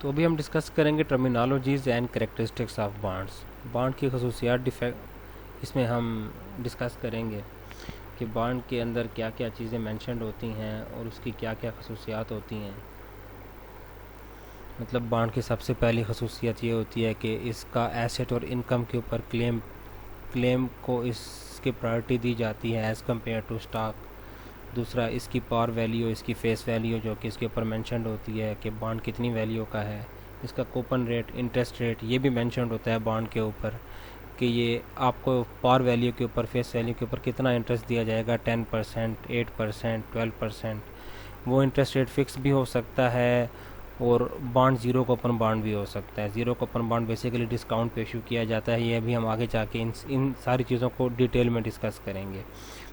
तो अभी हम डिस्कस करेंगे terminologies and characteristics of bonds. Bond की खसूसियात डिफेक्ट इसमें हम डिस्कस करेंगे कि बॉन्ड के अंदर क्या क्या चीज़ें मेंशन्ड होती हैं और उसकी क्या क्या खसूसियात होती हैं। मतलब बॉन्ड की सबसे पहली खसूसियत ये होती है कि इसका एसेट और इनकम के ऊपर क्लेम को इसकी प्रायोरिटी दी जाती है एज़ कम्पेयर टू स्टॉक। दूसरा, इसकी पार वैल्यू, इसकी फेस वैल्यू जो कि इसके ऊपर मेंशन्ड होती है कि बॉन्ड कितनी वैल्यू का है। इसका कूपन रेट, इंटरेस्ट रेट, ये भी मेंशन्ड होता है बॉन्ड के ऊपर कि ये आपको पार वैल्यू के ऊपर, फेस वैल्यू के ऊपर कितना इंटरेस्ट दिया जाएगा, 10%, 8%, 12%। वो इंटरेस्ट रेट फिक्स भी हो सकता है और बॉन्ड ज़ीरो कूपन बॉन्ड भी हो सकता है। Zero coupon bond basically discount पे इशू किया जाता है। ये भी हम आगे जाके इन सारी चीज़ों को डिटेल में डिस्कस करेंगे।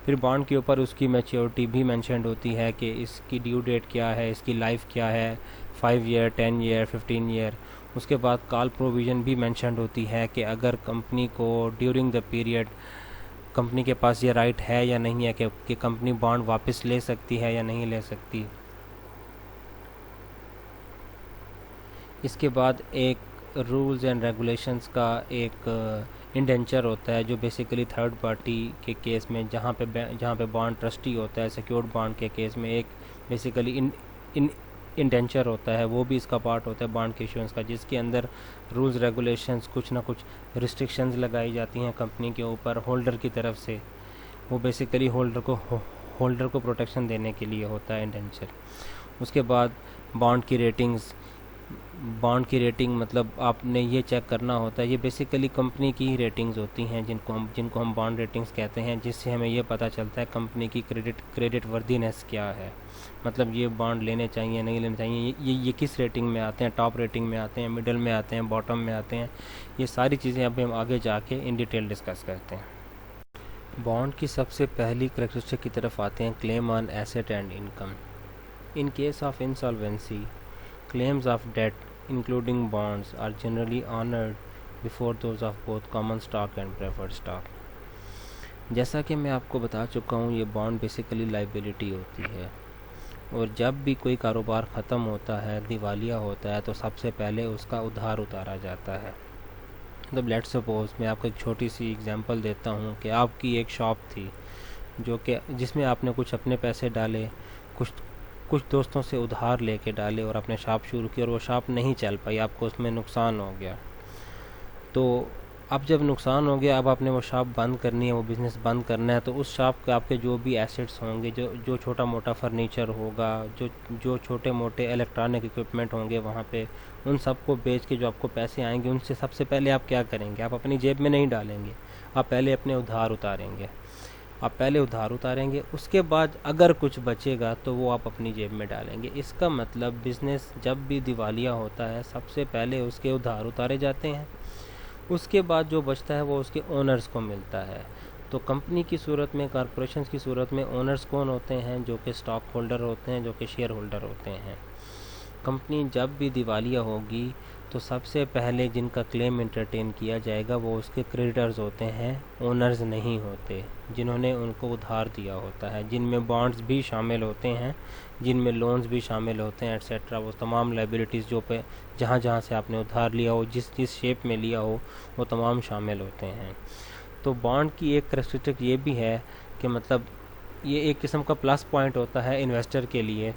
फिर बॉन्ड के ऊपर उसकी मैच्योरिटी भी मेंशन्ड होती है कि इसकी ड्यू डेट क्या है, इसकी लाइफ क्या है, 5 ईयर, 10 ईयर, 15 ईयर। उसके बाद कॉल प्रोविज़न भी मेंशन्ड होती है कि अगर कंपनी को ड्यूरिंग द पीरियड कंपनी के पास ये राइट है या नहीं है कि कंपनी बॉन्ड वापस ले सकती है या नहीं ले सकती। इसके बाद एक रूल्स एंड रेगुलेशंस का एक इंडेंचर होता है जो बेसिकली थर्ड पार्टी के केस में जहाँ पे बॉन्ड ट्रस्टी होता है, सिक्योर्ड बॉन्ड के केस में एक बेसिकली इन इंडेंचर होता है, वो भी इसका पार्ट होता है बॉन्ड के इशुएंस का, जिसके अंदर रूल्स रेगुलेशंस, कुछ ना कुछ रिस्ट्रिक्शंस लगाई जाती हैं कंपनी के ऊपर होल्डर की तरफ से। वो बेसिकली होल्डर को प्रोटेक्शन देने के लिए होता है इंडेंचर। उसके बाद बॉन्ड की रेटिंग मतलब आपने ये चेक करना होता है, ये बेसिकली कंपनी की ही रेटिंग्स होती हैं जिनको हम बॉन्ड रेटिंग्स कहते हैं, जिससे हमें ये पता चलता है कंपनी की क्रेडिट वर्दीनेस क्या है। मतलब ये बॉन्ड लेने चाहिए, नहीं लेने चाहिए, ये किस रेटिंग में आते हैं, टॉप रेटिंग में आते हैं, मिडल में आते हैं, बॉटम में आते हैं। ये सारी चीज़ें अभी हम आगे जाके इन डिटेल डिस्कस करते हैं। बॉन्ड की सबसे पहली करेक्टरिस्टिक की तरफ आते हैं, claim on asset and income. In case of insolvency, claims of debt, including bonds, are generally honored before those of both common stock and preferred stock. जैसा कि मैं आपको बता चुका हूँ, ये बॉन्ड बेसिकली लाइबिलिटी होती है और जब भी कोई कारोबार ख़त्म होता है, दिवालिया होता है, तो सबसे पहले उसका उधार उतारा जाता है। मतलब लेट्स सपोज मैं आपको एक छोटी सी एग्जांपल देता हूँ कि आपकी एक शॉप थी जो कि जिसमें आपने कुछ अपने पैसे डाले, कुछ कुछ दोस्तों से उधार लेके डाले और अपने शॉप शुरू की और वो शॉप नहीं चल पाई, आपको उसमें नुकसान हो गया। तो अब जब नुकसान हो गया, अब आपने वो शॉप बंद करनी है, वो बिज़नेस बंद करना है, तो उस शॉप के आपके जो भी एसेट्स होंगे, जो छोटा मोटा फर्नीचर होगा, जो छोटे मोटे इलेक्ट्रॉनिक इक्विपमेंट होंगे वहाँ पे, उन सबको बेच के जो आपको पैसे आएंगे, उनसे सबसे पहले आप क्या करेंगे, आप अपनी जेब में नहीं डालेंगे, आप पहले अपने उधार उतारेंगे। उसके बाद अगर कुछ बचेगा तो वो आप अपनी जेब में डालेंगे। इसका मतलब बिज़नेस जब भी दिवालिया होता है, सबसे पहले उसके उधार उतारे जाते हैं, उसके बाद जो बचता है वो उसके ओनर्स को मिलता है। तो कंपनी की सूरत में, कॉरपोरेशन की सूरत में ओनर्स कौन होते हैं? जो कि स्टॉक होल्डर होते हैं, जो कि शेयर होल्डर होते हैं। कंपनी जब भी दिवालिया होगी तो सबसे पहले जिनका क्लेम एंटरटेन किया जाएगा वो उसके क्रेडिटर्स होते हैं, ओनर्स नहीं होते, जिन्होंने उनको उधार दिया होता है, जिनमें बॉन्ड्स भी शामिल होते हैं, जिनमें लोन्स भी शामिल होते हैं, एट्सेट्रा। वो तमाम लाइबिलिटीज़ जो पे जहाँ जहाँ से आपने उधार लिया हो, जिस शेप में लिया हो, वो तमाम शामिल होते हैं। तो बॉन्ड की एक कैरेक्टरिस्टिक ये भी है कि मतलब ये एक किस्म का प्लस पॉइंट होता है इन्वेस्टर के लिए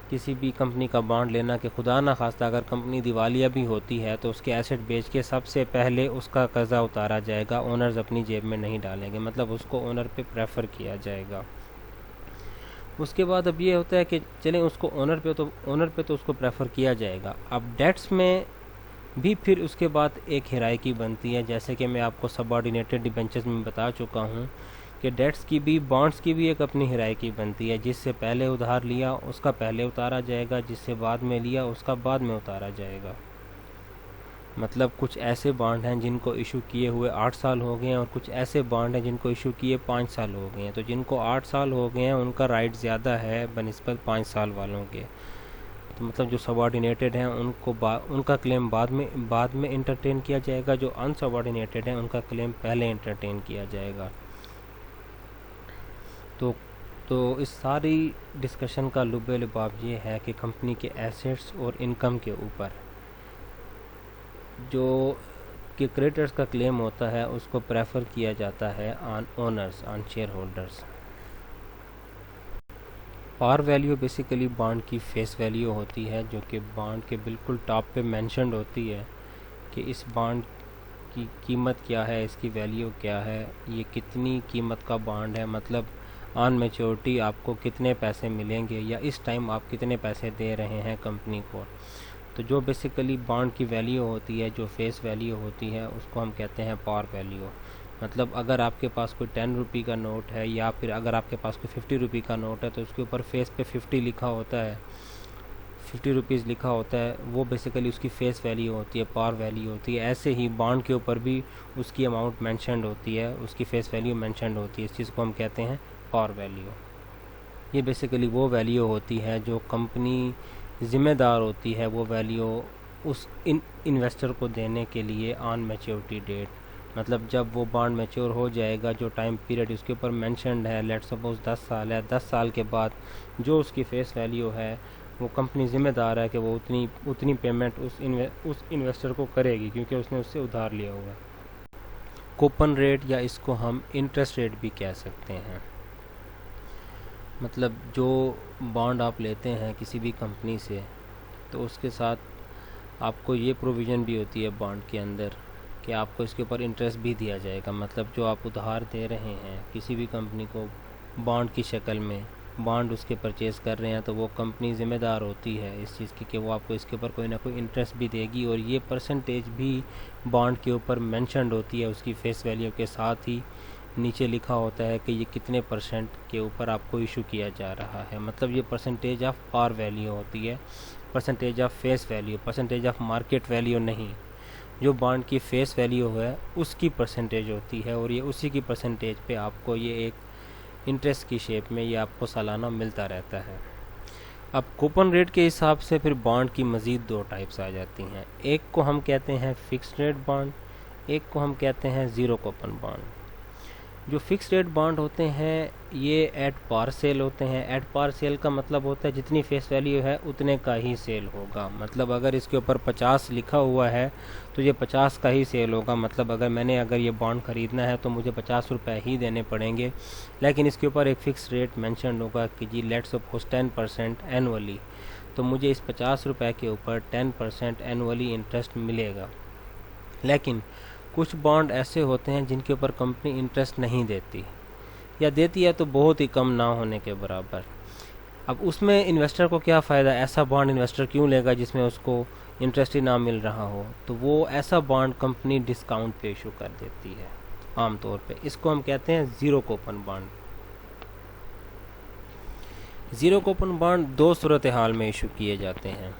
किसी भी कंपनी का बॉन्ड लेना, कि खुदा ना खास्ता अगर कंपनी दिवालिया भी होती है तो उसके एसेट बेच के सबसे पहले उसका कर्जा उतारा जाएगा, ओनर्स अपनी जेब में नहीं डालेंगे, मतलब उसको ओनर पे प्रेफर किया जाएगा। उसके बाद अब ये होता है कि चलें उसको ओनर पे तो उसको प्रेफर किया जाएगा। अब डेट्स में भी फिर उसके बाद एक हिरारकी बनती है, जैसे कि मैं आपको सबऑर्डिनेटेड डिबेंचर्स में बता चुका हूँ कि डेट्स की भी, बॉन्ड्स की भी एक अपनी हिरारकी बनती है। जिससे पहले उधार लिया उसका पहले उतारा जाएगा, जिससे बाद में लिया उसका बाद में उतारा जाएगा। मतलब कुछ ऐसे बॉन्ड हैं जिनको इशू किए हुए 8 साल हो गए हैं और कुछ ऐसे बॉन्ड हैं जिनको इशू किए 5 साल हो गए हैं। तो जिनको 8 साल हो गए हैं उनका राइट ज़्यादा है बनिस्बत 5 साल वालों के। तो मतलब जो सबऑर्डिनेटेड हैं उनका क्लेम बाद में इंटरटेन किया जाएगा, जो अनसबऑर्डिनेटेड हैं उनका क्लेम पहले इंटरटेन किया जाएगा। तो इस सारी डिस्कशन का लुब्बे लुबाब ये है कि कंपनी के एसेट्स और इनकम के ऊपर जो कि क्रेडिटर्स का क्लेम होता है उसको प्रेफर किया जाता है on owners, on share holders. Par value basically bond की फेस वैल्यू होती है, जो कि बॉन्ड के बिल्कुल टॉप पे मेंशन्ड होती है कि इस बॉन्ड की कीमत क्या है, इसकी वैल्यू क्या है, ये कितनी कीमत का बॉन्ड है, मतलब ऑन मैच्योरिटी आपको कितने पैसे मिलेंगे या इस टाइम आप कितने पैसे दे रहे हैं कंपनी को। तो जो बेसिकली बॉन्ड की वैल्यू होती है, जो फेस वैल्यू होती है, उसको हम कहते हैं पार वैल्यू। मतलब अगर आपके पास कोई 10 रुपये का नोट है या फिर अगर आपके पास कोई 50 रुपये का नोट है तो उसके ऊपर फेस पे 50 लिखा होता है, 50 रुपीज़ लिखा होता है, वो बेसिकली उसकी फेस वैल्यू होती है, पार वैल्यू होती है। ऐसे ही बॉन्ड के ऊपर भी उसकी अमाउंट मेंशन्ड होती है, उसकी फेस वैल्यू मेंशन्ड होती है। इस चीज़ को हम कहते हैं पार वैल्यू। ये बेसिकली वो वैल्यू होती है जो कंपनी ज़िम्मेदार होती है, वो वैल्यू उस इन्वेस्टर को देने के लिए ऑन मैच्योरिटी डेट, मतलब जब वो बॉन्ड मैच्योर हो जाएगा, जो टाइम पीरियड उसके ऊपर मेंशन्ड है, लेट्स सपोज 10 साल है, 10 साल के बाद जो उसकी फेस वैल्यू है वो कंपनी ज़िम्मेदार है कि वो उतनी पेमेंट उस इन्वेस्टर को करेगी, क्योंकि उसने उससे उधार लिया हुआ है। कूपन रेट या इसको हम इंटरेस्ट रेट भी कह सकते हैं। मतलब जो बॉन्ड आप लेते हैं किसी भी कंपनी से, तो उसके साथ आपको ये प्रोविज़न भी होती है बॉन्ड के अंदर कि आपको इसके ऊपर इंटरेस्ट भी दिया जाएगा। मतलब जो आप उधार दे रहे हैं किसी भी कंपनी को बॉन्ड की शक्ल में, बॉन्ड उसके परचेज़ कर रहे हैं, तो वो कंपनी ज़िम्मेदार होती है इस चीज़ की कि वो आपको इसके ऊपर कोई ना कोई इंटरेस्ट भी देगी, और ये परसेंटेज भी बॉन्ड के ऊपर मेंशन्ड होती है उसकी फेस वैल्यू के साथ ही। नीचे लिखा होता है कि ये कितने परसेंट के ऊपर आपको इशू किया जा रहा है। मतलब ये परसेंटेज ऑफ पार वैल्यू होती है, percentage of face value, percentage of market value नहीं। जो बॉन्ड की फेस वैल्यू है उसकी परसेंटेज होती है, और ये उसी की परसेंटेज पे आपको ये एक इंटरेस्ट की शेप में ये आपको सालाना मिलता रहता है। अब कूपन रेट के हिसाब से फिर बॉन्ड की मज़ीद 2 टाइप्स आ जाती हैं। एक को हम कहते हैं फ़िक्स्ड रेट बॉन्ड, एक को हम कहते हैं ज़ीरो कूपन बॉन्ड। जो फिक्स रेट बॉन्ड होते हैं ये एट पार सेल होते हैं। एट पार सेल का मतलब होता है जितनी फेस वैल्यू है उतने का ही सेल होगा। मतलब अगर इसके ऊपर 50 लिखा हुआ है तो ये 50 का ही सेल होगा। मतलब अगर ये बॉन्ड ख़रीदना है तो मुझे 50 रुपये ही देने पड़ेंगे, लेकिन इसके ऊपर एक फ़िक्स रेट मेंशन होगा कि जी लेट्स सपोज 10% एनुअली, तो मुझे इस 50 रुपये के ऊपर 10% एनुअली इंटरेस्ट मिलेगा। लेकिन कुछ बॉन्ड ऐसे होते हैं जिनके ऊपर कंपनी इंटरेस्ट नहीं देती, या देती है तो बहुत ही कम ना होने के बराबर। अब उसमें इन्वेस्टर को क्या फ़ायदा, ऐसा बॉन्ड इन्वेस्टर क्यों लेगा जिसमें उसको इंटरेस्ट ही ना मिल रहा हो। तो वो ऐसा बॉन्ड कंपनी डिस्काउंट पे इशू कर देती है आमतौर पे। इसको हम कहते हैं zero coupon bond. Zero coupon bond 2 सूरत हाल में इशू किए जाते हैं,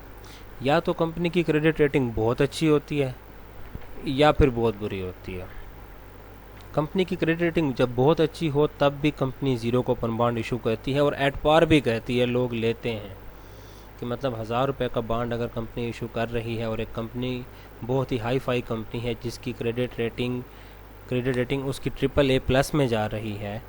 या तो कंपनी की क्रेडिट रेटिंग बहुत अच्छी होती है या फिर बहुत बुरी होती है। कंपनी की क्रेडिट रेटिंग जब बहुत अच्छी हो तब भी company zero coupon bond issue करती है, और एट पार भी कहती है, लोग लेते हैं कि मतलब 1000 रुपये का बॉन्ड अगर कंपनी इशू कर रही है और एक कंपनी बहुत ही हाई फाई कंपनी है जिसकी क्रेडिट रेटिंग उसकी AAA+ में जा रही है,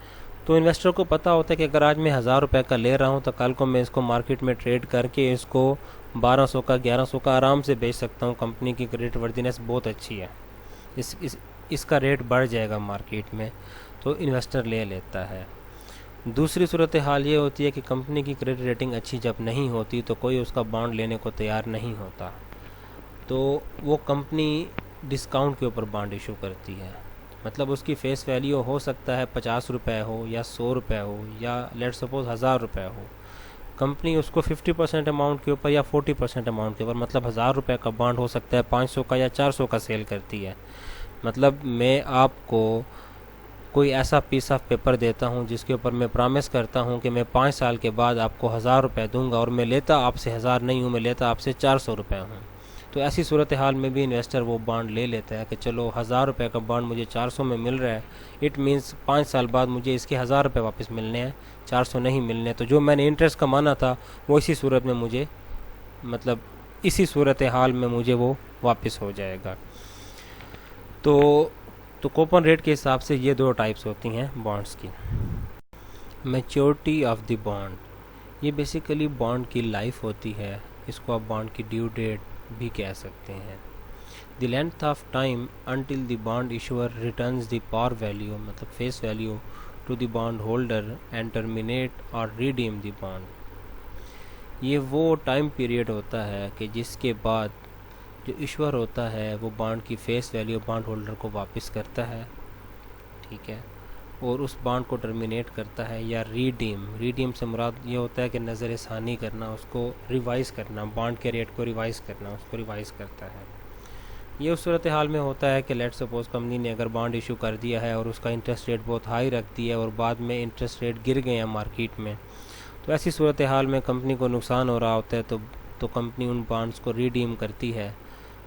तो इन्वेस्टर को पता होता है कि अगर आज मैं 1000 रुपये का ले रहा हूँ तो कल को मैं इसको मार्केट में ट्रेड करके इसको 1200 का 1100 का आराम से बेच सकता हूँ। कंपनी की क्रेडिट वर्दीनेस बहुत अच्छी है, इसका रेट बढ़ जाएगा मार्केट में, तो इन्वेस्टर ले लेता है। दूसरी सूरत हाल ये होती है कि कंपनी की क्रेडिट रेटिंग अच्छी जब नहीं होती तो कोई उसका बॉन्ड लेने को तैयार नहीं होता, तो वो कंपनी डिस्काउंट के ऊपर बॉन्ड इशू करती है। मतलब उसकी फेस वैल्यू हो सकता है 50 रुपये हो या 100 रुपये हो या लेट्स सपोज 1000 रुपये हो, कंपनी उसको 50% अमाउंट के ऊपर या 40% अमाउंट के ऊपर, मतलब 1000 रुपये का बॉन्ड हो सकता है 500 का या 400 का सेल करती है। मतलब मैं आपको कोई ऐसा पीस ऑफ पेपर देता हूँ जिसके ऊपर मैं प्रॉमिस करता हूँ कि मैं 5 साल के बाद आपको 1000 रुपये दूंगा, और मैं लेता आपसे 1000 नहीं हूँ, मैं लेता आपसे 400 रुपये हूँ। तो ऐसी सूरत हाल में भी इन्वेस्टर वो बॉन्ड ले लेता है कि चलो 1000 रुपये का बॉन्ड मुझे 400 में मिल रहा है, इट मीन्स 5 साल बाद मुझे इसके 1000 रुपये वापस मिलने हैं, 400 नहीं मिलने। तो जो मैंने इंटरेस्ट कमाना था वो इसी सूरत में मुझे, मतलब इसी सूरत हाल में मुझे वो वापस हो जाएगा। तो कूपन रेट के हिसाब से ये 2 टाइप्स होती हैं बॉन्ड्स की। मैच्योरिटी ऑफ द बॉन्ड, ये बेसिकली बॉन्ड की लाइफ होती है, इसको आप बॉन्ड की ड्यू डेट भी कह सकते हैं। The length of time until the bond issuer returns the par value मतलब face value to the bond holder and terminate or redeem the bond। ये वो टाइम पीरियड होता है कि जिसके बाद जो इश्यूअर होता है वो बॉन्ड की फेस वैल्यू बॉन्ड होल्डर को वापस करता है, ठीक है, और उस बॉन्ड को टर्मिनेट करता है या रीडीम से मुराद ये होता है कि नज़र सानी करना, उसको रिवाइज़ करना, बॉन्ड के रेट को रिवाइज़ करना, उसको रिवाइज़ करता है। ये उस सूरत हाल में होता है कि लेट सपोज़ कंपनी ने अगर बॉन्ड इशू कर दिया है और उसका इंटरेस्ट रेट बहुत हाई रख दिया है और बाद में इंटरेस्ट रेट गिर गए हैं मार्केट में, तो ऐसी सूरत हाल में कंपनी को नुकसान हो रहा होता है तो कंपनी उन बॉन्ड्स को रिडीम करती है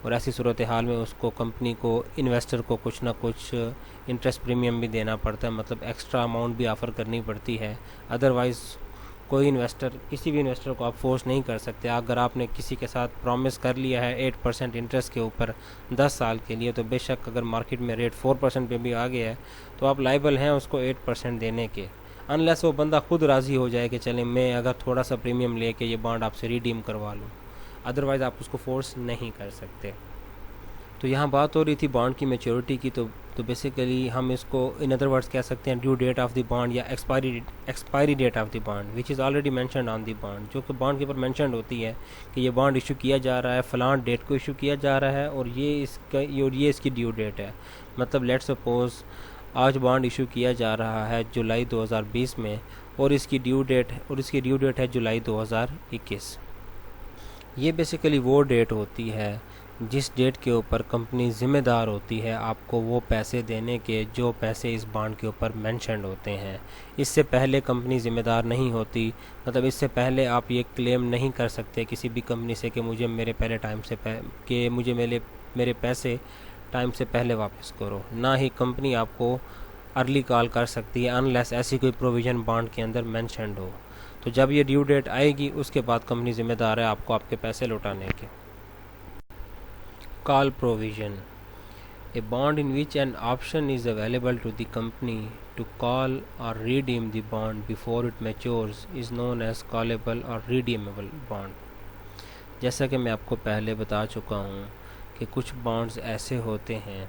और ऐसी सूरत हाल में उसको कंपनी को इन्वेस्टर को कुछ ना कुछ इंटरेस्ट प्रीमियम भी देना पड़ता है, मतलब एक्स्ट्रा अमाउंट भी ऑफ़र करनी पड़ती है। अदरवाइज़ कोई इन्वेस्टर, किसी भी इन्वेस्टर को आप फोर्स नहीं कर सकते। अगर आपने किसी के साथ प्रॉमिस कर लिया है 8% इंटरेस्ट के ऊपर 10 साल के लिए, तो बेशक अगर मार्केट में रेट 4% पे भी आ गया है तो आप लाइबल हैं उसको 8% देने के, अनलेस वो बंदा खुद राज़ी हो जाए कि चलें मैं अगर थोड़ा सा प्रीमियम लेके ये बॉन्ड आपसे रिडीम करवा लूँ, अदरवाइज़ आप उसको फोर्स नहीं कर सकते। तो यहाँ बात हो रही थी बॉन्ड की मैच्योरिटी की, तो बेसिकली हम इसको इन अदर वर्ड्स कह सकते हैं due date of the bond या expiry date of the bond which is already mentioned on the bond, जो कि बॉन्ड के ऊपर मेंशन्ड होती है कि ये बॉन्ड इशू किया जा रहा है, फलान डेट को इशू किया जा रहा है और ये इसकी ड्यू डेट है। मतलब लेट्स सपोज़ आज बॉन्ड इशू किया जा रहा है जुलाई 2020 में और इसकी ड्यू डेट है जुलाई 2021। ये बेसिकली वो डेट होती है जिस डेट के ऊपर कंपनी ज़िम्मेदार होती है आपको वो पैसे देने के जो पैसे इस बॉन्ड के ऊपर मेंशन्ड होते हैं। इससे पहले कंपनी ज़िम्मेदार नहीं होती, मतलब इससे पहले आप ये क्लेम नहीं कर सकते किसी भी कंपनी से कि मुझे मेरे पैसे टाइम से पहले वापस करो। ना ही कंपनी आपको अर्ली कॉल कर सकती है अनलेस ऐसी कोई प्रोविज़न बॉन्ड के अंदर मेंशन्ड हो। तो जब ये ड्यू डेट आएगी उसके बाद कंपनी ज़िम्मेदार है आपको आपके पैसे लौटाने के। Call provision, a bond in which an option is available to the company to call or redeem the bond before it matures is known as callable or redeemable bond। जैसा कि मैं आपको पहले बता चुका हूँ कि कुछ बॉन्ड्स ऐसे होते हैं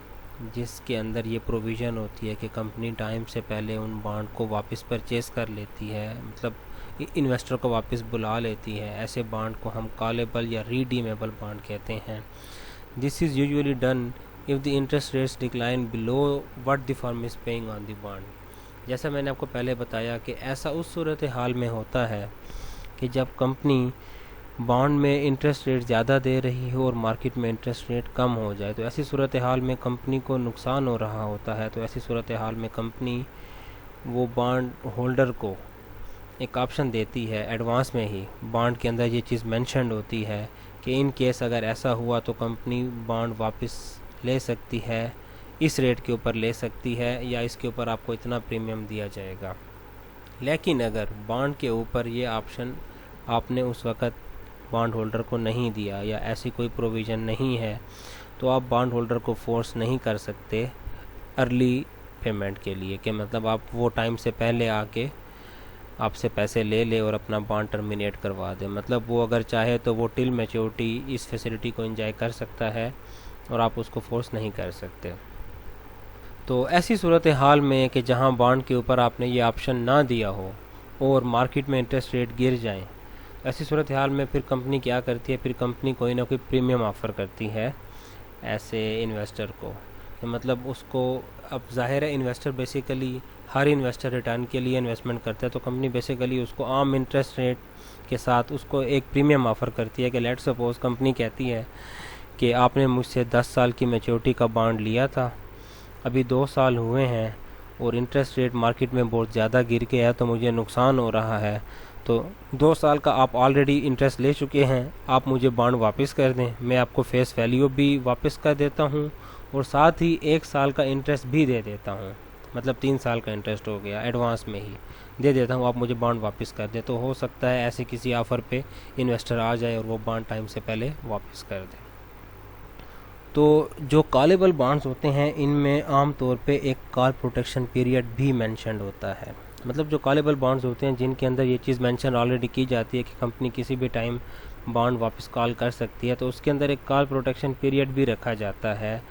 जिसके अंदर ये प्रोविज़न होती है कि कंपनी टाइम से पहले उन बॉन्ड को वापस परचेज़ कर लेती है, मतलब इन्वेस्टर को वापस बुला लेती है। ऐसे बॉन्ड को हम कॉलेबल या रिडीमेबल बॉन्ड कहते हैं। This is usually done if the interest rates decline below what the firm is paying on the bond। जैसा मैंने आपको पहले बताया कि ऐसा उस सूरत हाल में होता है कि जब कंपनी बॉन्ड में इंटरेस्ट रेट ज़्यादा दे रही हो और मार्केट में इंटरेस्ट रेट कम हो जाए, तो ऐसी सूरत हाल में कंपनी को नुकसान हो रहा होता है। तो ऐसी सूरत हाल में कंपनी वो बॉन्ड होल्डर को एक ऑप्शन देती है एडवांस में ही, बॉन्ड के अंदर ये चीज़ मेंशन्ड होती है कि इन केस अगर ऐसा हुआ तो कंपनी बॉन्ड वापस ले सकती है, इस रेट के ऊपर ले सकती है या इसके ऊपर आपको इतना प्रीमियम दिया जाएगा। लेकिन अगर बॉन्ड के ऊपर ये ऑप्शन आपने उस वक़्त बॉन्ड होल्डर को नहीं दिया या ऐसी कोई प्रोविज़न नहीं है, तो आप बॉन्ड होल्डर को फोर्स नहीं कर सकते अर्ली पेमेंट के लिए, कि मतलब आप वो टाइम से पहले आके आपसे पैसे ले ले और अपना बॉन्ड टर्मिनेट करवा दे। मतलब वो अगर चाहे तो वो टिल मैच्योरिटी इस फैसिलिटी को एंजॉय कर सकता है और आप उसको फोर्स नहीं कर सकते। तो ऐसी सूरत हाल में कि जहां बॉन्ड के ऊपर आपने ये ऑप्शन ना दिया हो और मार्केट में इंटरेस्ट रेट गिर जाएं, ऐसी सूरत हाल में फिर कंपनी क्या करती है, फिर कंपनी कोई ना कोई प्रीमियम ऑफ़र करती है ऐसे इन्वेस्टर को। मतलब उसको, अब ज़ाहिर है इन्वेस्टर बेसिकली हर इन्वेस्टर रिटर्न के लिए इन्वेस्टमेंट करता है, तो कंपनी बेसिकली उसको आम इंटरेस्ट रेट के साथ उसको एक प्रीमियम ऑफ़र करती है कि लेट्स सपोज़ कंपनी कहती है कि आपने मुझसे 10 साल की मैच्योरिटी का बॉन्ड लिया था, अभी 2 साल हुए हैं और इंटरेस्ट रेट मार्केट में बहुत ज़्यादा गिर गया है तो मुझे नुकसान हो रहा है, तो 2 साल का आप ऑलरेडी इंटरेस्ट ले चुके हैं, आप मुझे बॉन्ड वापस कर दें, मैं आपको फेस वैल्यू भी वापस कर देता हूँ और साथ ही 1 साल का इंटरेस्ट भी दे देता हूँ, मतलब 3 साल का इंटरेस्ट हो गया, एडवांस में ही दे देता हूँ, आप मुझे बॉन्ड वापस कर दें। तो हो सकता है ऐसे किसी ऑफ़र पे इन्वेस्टर आ जाए और वो बॉन्ड टाइम से पहले वापस कर दे। तो जो कॉलेबल बॉन्ड्स होते हैं इनमें आम तौर पे एक कॉल प्रोटेक्शन पीरियड भी मेंशन्ड होता है। मतलब जो कॉलेबल बॉन्ड्स होते हैं जिनके अंदर ये चीज़ मेंशन ऑलरेडी की जाती है कि कंपनी किसी भी टाइम बॉन्ड वापस कॉल कर सकती है, तो उसके अंदर एक कॉल प्रोटेक्शन पीरियड भी रखा जाता है।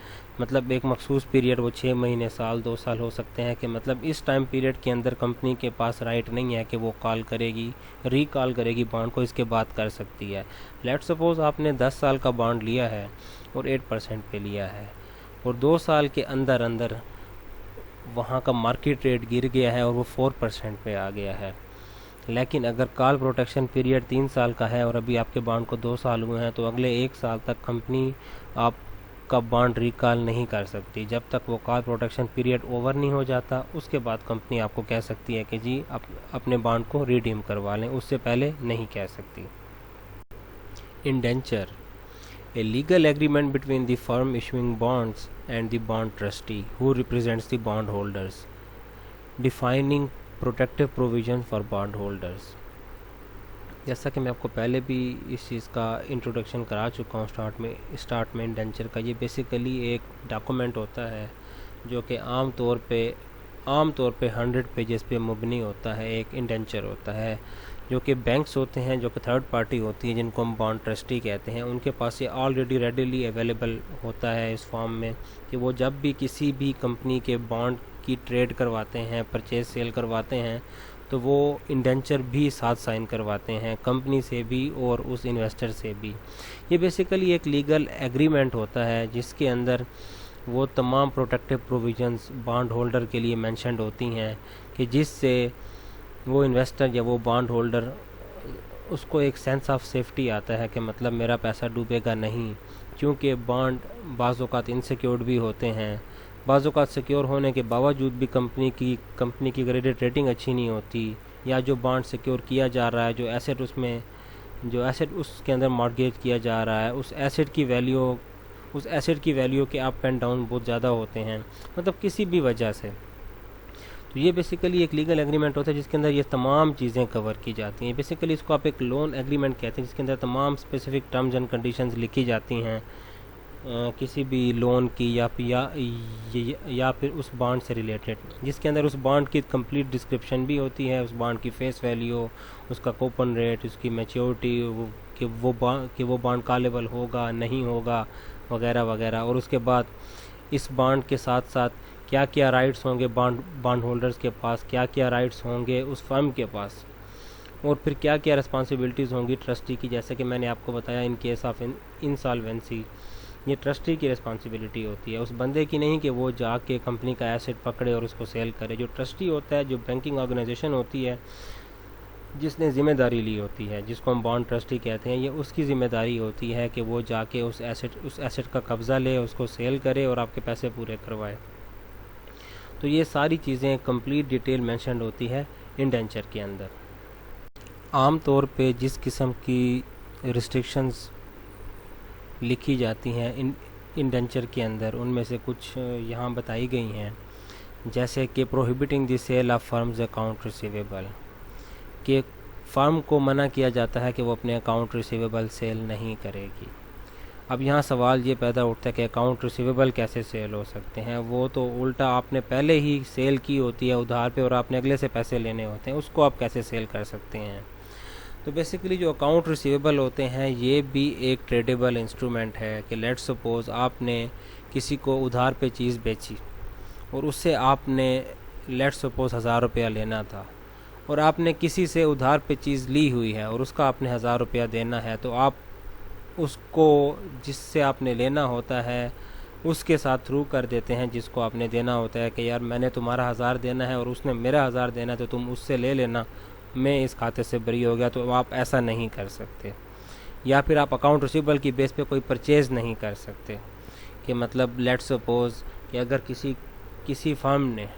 मतलब एक मखसूस पीरियड, वो 6 महीने, साल, 2 साल हो सकते हैं, कि मतलब इस टाइम पीरियड के अंदर कंपनी के पास राइट नहीं है कि वो कॉल करेगी, रिकॉल करेगी बॉन्ड को, इसके बाद कर सकती है। लेट्स सपोज आपने 10 साल का बॉन्ड लिया है और 8% पे लिया है, और 2 साल के अंदर अंदर वहाँ का मार्केट रेट गिर गया है और वो 4% पे आ गया है। लेकिन अगर कॉल प्रोटेक्शन पीरियड 3 साल का है और अभी आपके बॉन्ड को 2 साल हुए हैं, तो अगले 1 साल तक कंपनी आपका बॉन्ड रिकॉल नहीं कर सकती। जब तक वो कॉल प्रोटेक्शन पीरियड ओवर नहीं हो जाता, उसके बाद कंपनी आपको कह सकती है कि जी आप अपने बॉन्ड को रिडीम करवा लें, उससे पहले नहीं कह सकती। Indenture, a legal agreement between the firm issuing bonds and the bond trustee who represents the bondholders, defining protective provisions for bondholders। जैसा कि मैं आपको पहले भी इस चीज़ का इंट्रोडक्शन करा चुका हूँ स्टार्ट में इंडेंचर का, ये बेसिकली एक डॉक्यूमेंट होता है जो कि आम तौर पे 100 पेजेस पे मुबनी होता है। एक इंडेंचर होता है जो कि बैंक्स होते हैं, जो कि थर्ड पार्टी होती है, जिनको हम बॉन्ड ट्रस्टी कहते हैं, उनके पास ये ऑलरेडी रेडीली अवेलेबल होता है इस फॉर्म में, कि वो जब भी किसी भी कंपनी के बॉन्ड की ट्रेड करवाते हैं, परचेज सेल करवाते हैं, तो वो इंडेंचर भी साथ साइन करवाते हैं, कंपनी से भी और उस इन्वेस्टर से भी। ये बेसिकली एक लीगल एग्रीमेंट होता है जिसके अंदर वो तमाम प्रोटेक्टिव प्रोविजंस बॉन्ड होल्डर के लिए मेंशन्ड होती हैं, कि जिससे वो इन्वेस्टर या वो बॉन्ड होल्डर, उसको एक सेंस ऑफ सेफ्टी आता है कि मतलब मेरा पैसा डूबेगा नहीं, क्योंकि बॉन्ड बाज़ औक़ात इनसिक्योर्ड भी होते हैं। बाज़ औक़ात सिक्योर होने के बावजूद भी कंपनी की क्रेडिट रेटिंग अच्छी नहीं होती, या जो बॉन्ड सिक्योर किया जा रहा है, जो एसेट उसके अंदर मॉर्गेज किया जा रहा है, उस एसेट की वैल्यू के अप एंड डाउन बहुत ज़्यादा होते हैं, मतलब किसी भी वजह से। तो ये बेसिकली एक लीगल एग्रीमेंट होता है जिसके अंदर ये तमाम चीज़ें कवर की जाती हैं। बेसिकली इसको आप एक लोन एग्रीमेंट कहते हैं, जिसके अंदर तमाम स्पेसिफिक टर्म्स एंड कंडीशंस लिखी जाती हैं किसी भी लोन की या फिर उस बॉन्ड से रिलेटेड, जिसके अंदर उस बॉन्ड की कंप्लीट डिस्क्रिप्शन भी होती है, उस बॉन्ड की फेस वैल्यू, उसका कूपन रेट, उसकी मैच्योरिटी, कि वो बॉन्ड कॉलेबल होगा नहीं होगा, वगैरह वगैरह। और उसके बाद इस बॉन्ड के साथ साथ क्या क्या राइट्स होंगे बॉन्ड होल्डर्स के पास, क्या क्या राइट्स होंगे उस फर्म के पास, और फिर क्या क्या रिस्पॉन्सिबिलिटीज़ होंगी ट्रस्टी की। जैसे कि मैंने आपको बताया, इन केस ऑफ इंसॉल्वेंसी ये ट्रस्टी की रिस्पॉन्सिबिलिटी होती है, उस बंदे की नहीं कि वो जाके कंपनी का एसेट पकड़े और उसको सेल करे। जो ट्रस्टी होता है, जो बैंकिंग ऑर्गेनाइजेशन होती है जिसने ज़िम्मेदारी ली होती है, जिसको हम बॉन्ड ट्रस्टी कहते हैं, ये उसकी ज़िम्मेदारी होती है कि वो जाके उस एसेट का कब्ज़ा ले, उसको सेल करे और आपके पैसे पूरे करवाए। तो ये सारी चीज़ें कंप्लीट डिटेल मेंशन होती है इंडेंचर के अंदर। आम तौर पे जिस किस्म की रिस्ट्रिक्शंस लिखी जाती हैं इंडेंचर के अंदर, उनमें से कुछ यहाँ बताई गई हैं, जैसे कि prohibiting the sale of firms account receivable, कि फर्म को मना किया जाता है कि वो अपने अकाउंट रिसीवेबल सेल नहीं करेगी। अब यहाँ सवाल ये पैदा उठता है कि अकाउंट रिसीवेबल कैसे सेल हो सकते हैं? वो तो उल्टा, आपने पहले ही सेल की होती है उधार पे और आपने अगले से पैसे लेने होते हैं, उसको आप कैसे सेल कर सकते हैं? तो बेसिकली जो अकाउंट रिसीवेबल होते हैं, ये भी एक ट्रेडेबल इंस्ट्रूमेंट है कि लेट्स सपोज आपने किसी को उधार पे चीज़ बेची और उससे आपने लेट्स सपोज 1000 रुपया लेना था, और आपने किसी से उधार पे चीज़ ली हुई है और उसका आपने 1000 रुपया देना है, तो आप उसको जिससे आपने लेना होता है उसके साथ थ्रू कर देते हैं जिसको आपने देना होता है, कि यार मैंने तुम्हारा 1000 देना है और उसने मेरा 1000 देना है, तो तुम उससे ले लेना, मैं इस खाते से बरी हो गया। तो आप ऐसा नहीं कर सकते। या फिर आप अकाउंट रिसीवेबल की बेस पे कोई परचेज़ नहीं कर सकते, कि मतलब लेट्स सपोज कि अगर किसी फर्म ने,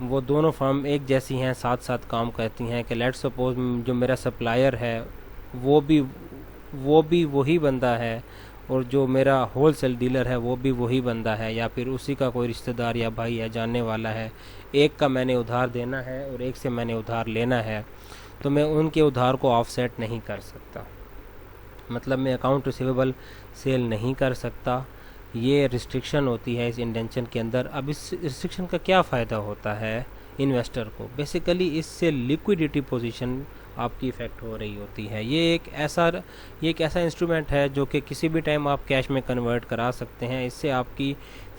वो दोनों फर्म एक जैसी हैं, साथ साथ काम करती हैं, कि लेट्स सपोज जो मेरा सप्लायर है वो भी वही बंदा है, और जो मेरा होलसेल डीलर है वो भी वही बंदा है, या फिर उसी का कोई रिश्तेदार या भाई या जानने वाला है, एक का मैंने उधार देना है और एक से मैंने उधार लेना है, तो मैं उनके उधार को ऑफसेट नहीं कर सकता, मतलब मैं अकाउंट रिसीवेबल सेल नहीं कर सकता। ये रिस्ट्रिक्शन होती है इस इंडेंशन के अंदर। अब इस रिस्ट्रिक्शन का क्या फ़ायदा होता है इन्वेस्टर को? बेसिकली इससे लिक्विडिटी पोजीशन आपकी इफ़ेक्ट हो रही होती है। ये एक ऐसा इंस्ट्रूमेंट है जो कि किसी भी टाइम आप कैश में कन्वर्ट करा सकते हैं। इससे आपकी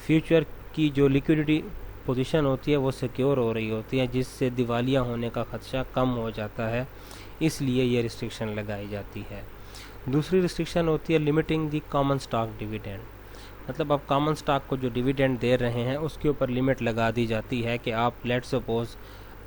फ्यूचर की जो लिक्विडिटी पोजीशन होती है वो सिक्योर हो रही होती है, जिससे दिवालिया होने का ख़दशा कम हो जाता है, इसलिए ये रिस्ट्रिक्शन लगाई जाती है। दूसरी रिस्ट्रिक्शन होती है limiting the common stock dividend. मतलब आप कॉमन स्टॉक को जो डिविडेंड दे रहे हैं उसके ऊपर लिमिट लगा दी जाती है कि आप लेट्स सपोज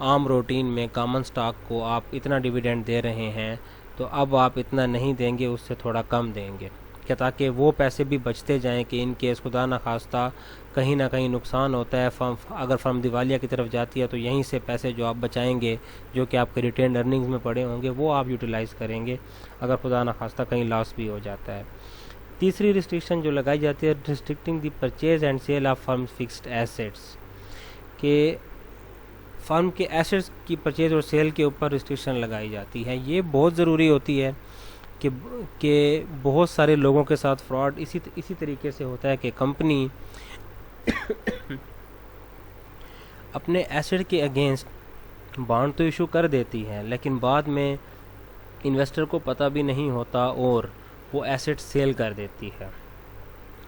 आम रूटीन में कॉमन स्टॉक को आप इतना डिविडेंड दे रहे हैं, तो अब आप इतना नहीं देंगे, उससे थोड़ा कम देंगे, क्या ताकि वो पैसे भी बचते जाएं कि इन केस खुदा न खास्ता कहीं ना कहीं नुकसान होता है, अगर फर्म दिवालिया की तरफ जाती है तो यहीं से पैसे जो आप बचाएंगे, जो कि आपके रिटेन अर्निंग्स में पड़े होंगे, वो आप यूटिलाइज़ करेंगे अगर खुदा न खास्ता कहीं लॉस भी हो जाता है। तीसरी रिस्ट्रिक्शन जो लगाई जाती है, restricting the purchase and sale of firm fixed assets, के फर्म के एसेट्स की परचेज और सेल के ऊपर रिस्ट्रिक्शन लगाई जाती है। ये बहुत ज़रूरी होती है कि बहुत सारे लोगों के साथ फ्रॉड इसी तरीके से होता है कि कंपनी अपने एसेट के अगेंस्ट बॉन्ड तो इशू कर देती है, लेकिन बाद में इन्वेस्टर को पता भी नहीं होता और वो एसेट सेल कर देती है।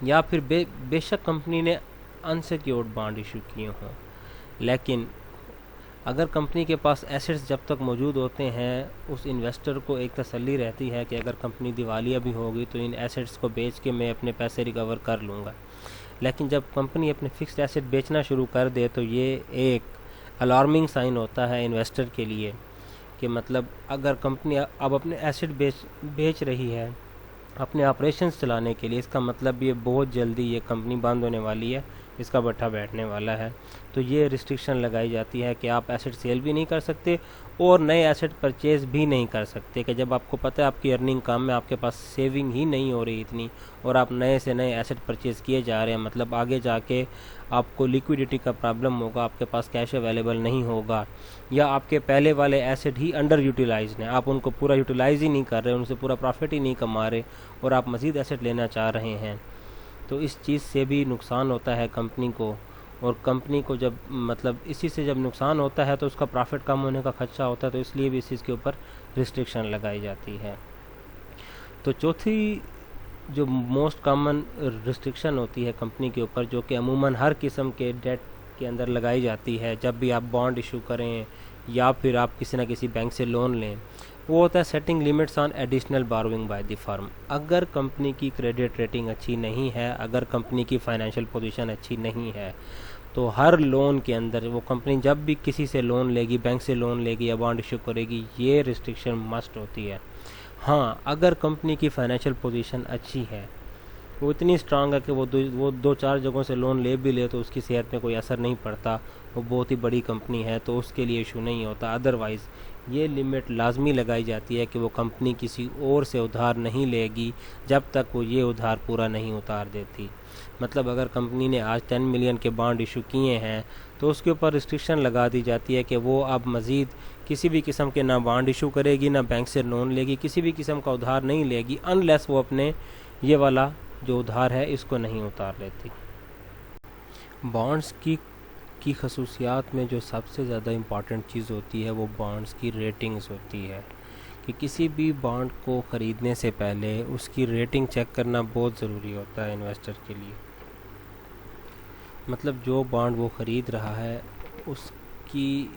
या फिर बेशक कंपनी ने अनसिक्योर्ड बॉन्ड इशू किए हों, लेकिन अगर कंपनी के पास एसेट्स जब तक मौजूद होते हैं, उस इन्वेस्टर को एक तसल्ली रहती है कि अगर कंपनी दिवालिया भी होगी तो इन एसेट्स को बेच के मैं अपने पैसे रिकवर कर लूँगा। लेकिन जब कंपनी अपने फिक्स्ड एसेट बेचना शुरू कर दे तो ये एक अलार्मिंग साइन होता है इन्वेस्टर के लिए कि मतलब अगर कंपनी अब अपने एसेट बेच रही है अपने ऑपरेशंस चलाने के लिए, इसका मतलब ये बहुत जल्दी ये कंपनी बंद होने वाली है, इसका भट्ठा बैठने वाला है। तो ये रिस्ट्रिक्शन लगाई जाती है कि आप एसेट सेल भी नहीं कर सकते और नए एसेट परचेज भी नहीं कर सकते, कि जब आपको पता है आपकी अर्निंग कम है, आपके पास सेविंग ही नहीं हो रही इतनी, और आप नए से नए एसेट परचेज़ किए जा रहे हैं, मतलब आगे जाके आपको लिक्विडिटी का प्रॉब्लम होगा, आपके पास कैश अवेलेबल नहीं होगा, या आपके पहले वाले एसेट ही अंडर यूटिलाइज हैं, आप उनको पूरा यूटिलाइज ही नहीं कर रहे, उनसे पूरा प्रॉफिट ही नहीं कमा रहे और आप मज़ीद एसेट लेना चाह रहे हैं, तो इस चीज़ से भी नुकसान होता है कंपनी को। और कंपनी को जब मतलब इसी से जब नुकसान होता है तो उसका प्रॉफिट कम होने का खदशा होता है, तो इसलिए भी इस चीज़ के ऊपर रिस्ट्रिक्शन लगाई जाती है। तो चौथी जो मोस्ट कॉमन रिस्ट्रिक्शन होती है कंपनी के ऊपर, जो कि अमूमन हर किस्म के डेट के अंदर लगाई जाती है जब भी आप बॉन्ड इशू करें या फिर आप किसी ना किसी बैंक से लोन लें, वो होता है setting limits on additional burrowing by the firm. अगर कंपनी की क्रेडिट रेटिंग अच्छी नहीं है, अगर कंपनी की फाइनेंशियल पोजीशन अच्छी नहीं है, तो हर लोन के अंदर वो कंपनी जब भी किसी से लोन लेगी, बैंक से लोन लेगी या बॉन्ड इशू करेगी, ये रिस्ट्रिक्शन मस्ट होती है। हाँ, अगर कंपनी की फाइनेंशियल पोजीशन अच्छी है, वो इतनी स्ट्रांग है कि वो दो चार जगहों से लोन ले भी ले तो उसकी सेहत में कोई असर नहीं पड़ता, वो बहुत ही बड़ी कंपनी है, तो उसके लिए इशू नहीं होता। अदरवाइज़ ये लिमिट लाजमी लगाई जाती है कि वो कंपनी किसी और से उधार नहीं लेगी जब तक वो ये उधार पूरा नहीं उतार देती। मतलब अगर कंपनी ने आज 10 मिलियन के बॉन्ड इशू किए हैं तो उसके ऊपर रिस्ट्रिक्शन लगा दी जाती है कि वो अब मज़ीद किसी भी किस्म के ना बॉन्ड इशू करेगी, ना बैंक से लोन लेगी, किसी भी किस्म का उधार नहीं लेगी, अनलेस वो अपने ये वाला जो उधार है इसको नहीं उतार लेती। बॉन्ड्स की खसूसियात में जो सबसे ज़्यादा इम्पॉर्टेंट चीज़ होती है वो बॉन्ड्स की रेटिंग्स होती है, कि किसी भी बॉन्ड को ख़रीदने से पहले उसकी रेटिंग चेक करना बहुत ज़रूरी होता है इन्वेस्टर के लिए। मतलब जो बॉन्ड वो ख़रीद रहा है उसकी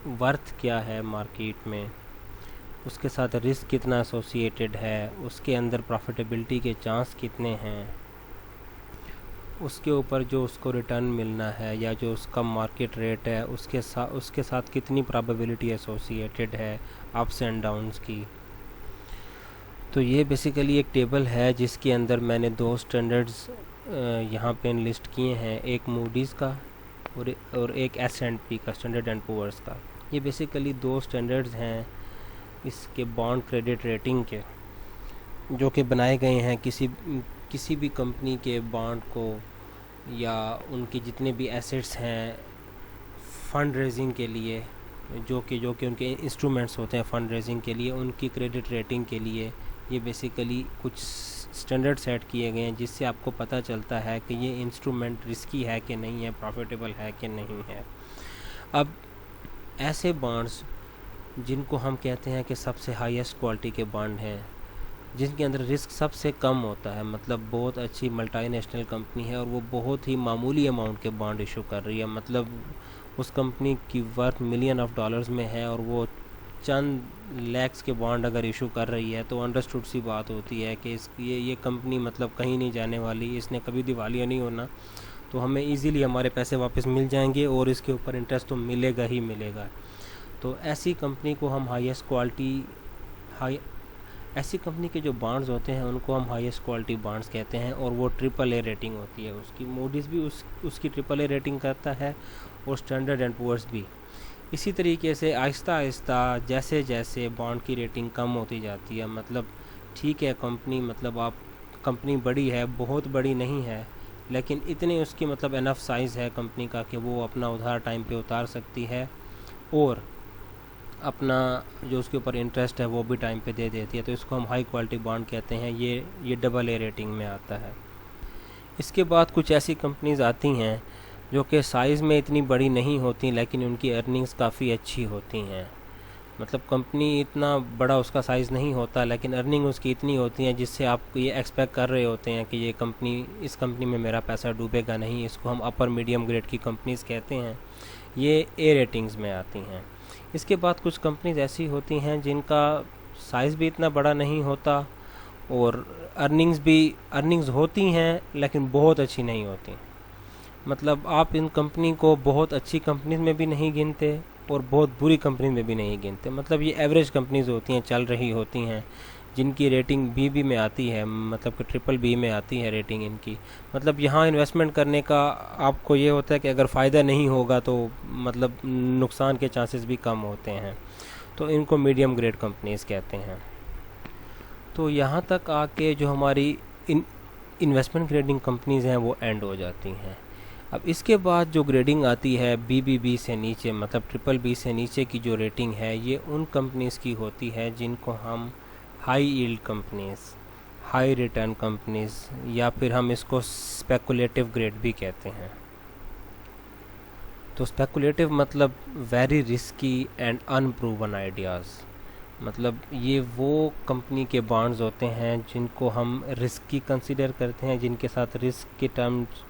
वर्थ क्या है मार्केट में, उसके साथ रिस्क कितना एसोसिएटेड है, उसके अंदर प्रॉफिटेबिलिटी के चांस कितने हैं, उसके ऊपर जो उसको रिटर्न मिलना है या जो उसका मार्केट रेट है उसके साथ कितनी प्रोबेबिलिटी एसोसिएटेड है अप्स एंड डाउन्स की। तो ये बेसिकली एक टेबल है जिसके अंदर मैंने 2 स्टैंडर्ड्स यहाँ पे लिस्ट किए हैं, एक मूडीज़ का और एक S&P का, स्टैंडर्ड एंड पुअर्स का। ये बेसिकली 2 स्टैंडर्ड्स हैं इसके बॉन्ड क्रेडिट रेटिंग के, जो कि बनाए गए हैं किसी भी कंपनी के बॉन्ड को या उनके जितने भी एसेट्स हैं फ़ंड रेजिंग के लिए, जो कि उनके इंस्ट्रूमेंट्स होते हैं फ़ंड रेजिंग के लिए, उनकी क्रेडिट रेटिंग के लिए ये बेसिकली कुछ स्टैंडर्ड सेट किए गए हैं जिससे आपको पता चलता है कि ये इंस्ट्रूमेंट रिस्की है कि नहीं है, प्रॉफिटेबल है कि नहीं है। अब ऐसे बॉन्ड्स जिनको हम कहते हैं कि सबसे हाईएस्ट क्वालिटी के बॉन्ड हैं, जिनके अंदर रिस्क सबसे कम होता है, मतलब बहुत अच्छी मल्टीनेशनल कंपनी है और वो बहुत ही मामूली अमाउंट के बॉन्ड इशू कर रही है, मतलब उस कंपनी की वर्थ मिलियन ऑफ डॉलर्स में है और वो चंद लैक्स के बॉन्ड अगर इशू कर रही है, तो अंडरस्टूड सी बात होती है कि ये कंपनी मतलब कहीं नहीं जाने वाली, इसने कभी दिवालिया नहीं होना, तो हमें इजीली हमारे पैसे वापस मिल जाएंगे और इसके ऊपर इंटरेस्ट तो मिलेगा ही मिलेगा। तो ऐसी कंपनी को हम ऐसी कंपनी के जो बॉन्ड्स होते हैं उनको हम हाईएस्ट क्वालिटी बॉन्ड्स कहते हैं, और वो ट्रिपल ए रेटिंग होती है उसकी। मूडीज़ भी उसकी ट्रिपल ए रेटिंग करता है और स्टैंडर्ड एंड पुअर्स भी। इसी तरीके से आहिस्ता आहिस्ता जैसे जैसे बॉन्ड की रेटिंग कम होती जाती है, मतलब ठीक है कंपनी, मतलब आप कंपनी बड़ी है, बहुत बड़ी नहीं है, लेकिन इतने उसकी मतलब इनफ साइज़ है कंपनी का कि वो अपना उधार टाइम पे उतार सकती है और अपना जो उसके ऊपर इंटरेस्ट है वो भी टाइम पे दे देती है, तो इसको हम हाई क्वालिटी बॉन्ड कहते हैं। ये डबल ए रेटिंग में आता है। इसके बाद कुछ ऐसी कंपनीज आती हैं जो कि साइज़ में इतनी बड़ी नहीं होती, लेकिन उनकी अर्निंग्स काफ़ी अच्छी होती हैं। मतलब कंपनी इतना बड़ा उसका साइज़ नहीं होता, लेकिन अर्निंग उसकी इतनी होती है जिससे आप ये एक्सपेक्ट कर रहे होते हैं कि इस कंपनी में मेरा पैसा डूबेगा नहीं। इसको हम अपर मीडियम ग्रेड की कंपनीज कहते हैं। ये ए रेटिंग्स में आती हैं। इसके बाद कुछ कंपनीज ऐसी होती हैं जिनका साइज़ भी इतना बड़ा नहीं होता और अर्निंग्स होती हैं लेकिन बहुत अच्छी नहीं होती। मतलब आप इन कंपनी को बहुत अच्छी कंपनीज में भी नहीं गिनते और बहुत बुरी कंपनी में भी नहीं गिनते, मतलब ये एवरेज कंपनीज होती हैं, चल रही होती हैं, जिनकी रेटिंग बी में आती है, मतलब कि ट्रिपल बी में आती है रेटिंग इनकी। मतलब यहाँ इन्वेस्टमेंट करने का आपको ये होता है कि अगर फ़ायदा नहीं होगा तो मतलब नुकसान के चांसेस भी कम होते हैं, तो इनको मीडियम ग्रेड कंपनीज कहते हैं। तो यहाँ तक आके जो हमारी इन्वेस्टमेंट ग्रेडिंग कंपनीज़ हैं वो एंड हो जाती हैं। अब इसके बाद जो ग्रेडिंग आती है BBB से नीचे, मतलब ट्रिपल बी से नीचे की जो रेटिंग है, ये उन कंपनीज़ की होती है जिनको हम high yield companies, high return companies, या फिर हम इसको स्पेकुलेटिव ग्रेड भी कहते हैं। तो स्पेकुलेटिव मतलब very risky and unproven ideas, मतलब ये वो कंपनी के बॉन्ड्स होते हैं जिनको हम रिस्की कंसिडर करते हैं, जिनके साथ रिस्क के टर्म्स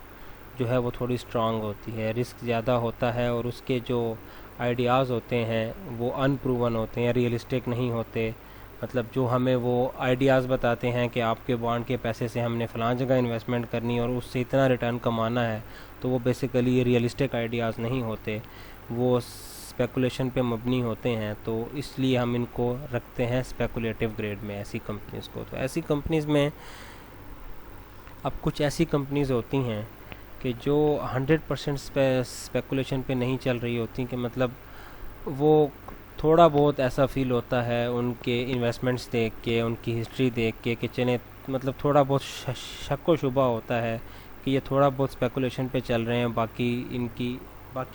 जो है वो थोड़ी स्ट्रांग होती है, रिस्क ज़्यादा होता है और उसके जो आइडियाज़ होते हैं वो अनप्रूवन होते हैं, रियलिस्टिक नहीं होते। मतलब जो हमें वो आइडियाज़ बताते हैं कि आपके बॉन्ड के पैसे से हमने फ़लाँ जगह इन्वेस्टमेंट करनी और उससे इतना रिटर्न कमाना है, तो वो बेसिकली रियलिस्टिक आइडियाज़ नहीं होते, वो स्पेकुलेशन पे मबनी होते हैं। तो इसलिए हम इनको रखते हैं स्पेकुलेटिव ग्रेड में, ऐसी कंपनीज़ को। तो ऐसी कंपनीज़ में अब कुछ ऐसी कंपनीज़ होती हैं कि जो 100% स्पेकुलेशन पे नहीं चल रही होती, कि मतलब वो थोड़ा बहुत ऐसा फील होता है उनके इन्वेस्टमेंट्स देख के, उनकी हिस्ट्री देख के, कि चले मतलब थोड़ा बहुत शक व शुबा होता है कि ये थोड़ा बहुत स्पेकुलेशन पे चल रहे हैं, बाकी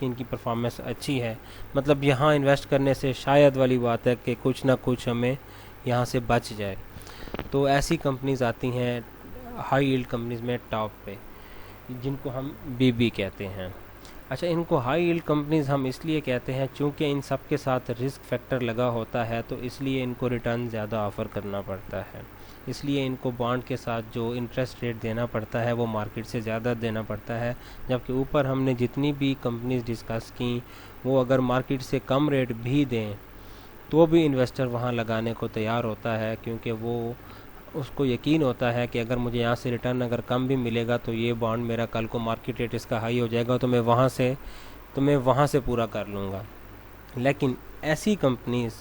इनकी परफॉर्मेंस अच्छी है। मतलब यहाँ इन्वेस्ट करने से शायद वाली बात है कि कुछ ना कुछ हमें यहाँ से बच जाए। तो ऐसी कंपनीज आती हैं हाई यील्ड कंपनीज में टॉप पे, जिनको हम BB कहते हैं। अच्छा, इनको हाई यील्ड कंपनीज हम इसलिए कहते हैं क्योंकि इन सब के साथ रिस्क फैक्टर लगा होता है, तो इसलिए इनको रिटर्न ज़्यादा ऑफ़र करना पड़ता है, इसलिए इनको बॉन्ड के साथ जो इंटरेस्ट रेट देना पड़ता है वो मार्केट से ज़्यादा देना पड़ता है। जबकि ऊपर हमने जितनी भी कंपनीज डिस्कस की, वो अगर मार्केट से कम रेट भी दें तो भी इन्वेस्टर वहाँ लगाने को तैयार होता है, क्योंकि वो उसको यकीन होता है कि अगर मुझे यहाँ से रिटर्न अगर कम भी मिलेगा तो ये बॉन्ड मेरा कल को मार्केट रेट इसका हाई हो जाएगा, तो मैं वहाँ से पूरा कर लूँगा। लेकिन ऐसी कंपनीज़